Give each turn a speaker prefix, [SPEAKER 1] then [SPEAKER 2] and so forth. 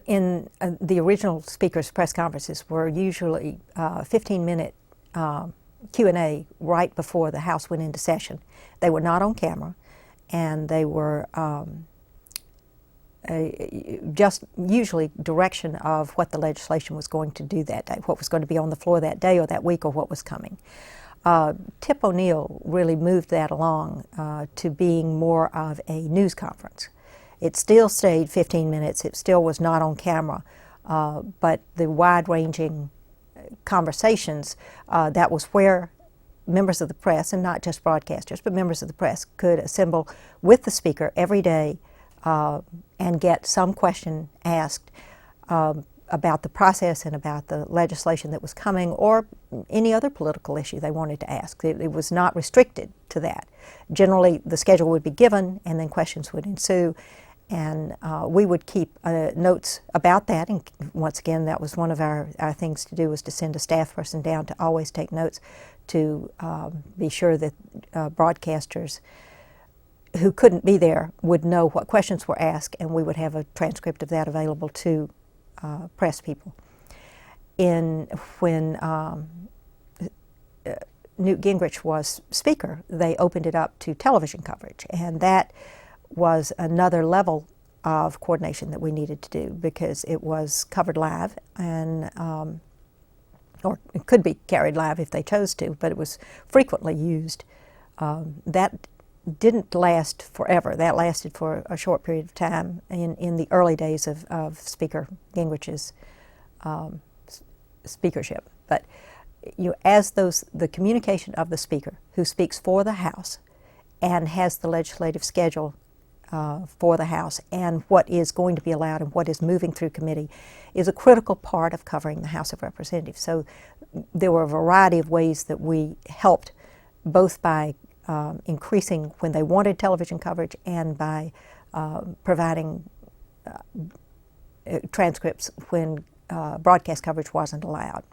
[SPEAKER 1] In the original speakers' press conferences were usually 15-minute Q&A right before the House went into session. They were not on camera, and they were just usually direction of what the legislation was going to do that day, what was going to be on the floor that day or that week or what was coming. Tip O'Neill really moved that along to being more of a news conference. It still stayed 15 minutes. It still was not on camera, but the wide-ranging conversations, that was where members of the press, and not just broadcasters, but members of the press, could assemble with the speaker every day and get some question asked about the process and about the legislation that was coming, or any other political issue they wanted to ask. It was not restricted to that. Generally, the schedule would be given, and then questions would ensue, and we would keep notes about that. And once again, that was one of our things to do, was to send a staff person down to always take notes, to be sure that broadcasters who couldn't be there would know what questions were asked, and we would have a transcript of that available to press people. When Newt Gingrich was Speaker, they opened it up to television coverage, and that was another level of coordination that we needed to do, because it was covered live, and or it could be carried live if they chose to, but it was frequently used. That didn't last forever. That lasted for a short period of time in the early days of Speaker Gingrich's speakership. But as the communication of the Speaker, who speaks for the House and has the legislative schedule for the House, and what is going to be allowed and what is moving through committee, is a critical part of covering the House of Representatives. So there were a variety of ways that we helped, both by increasing when they wanted television coverage, and by providing transcripts when broadcast coverage wasn't allowed.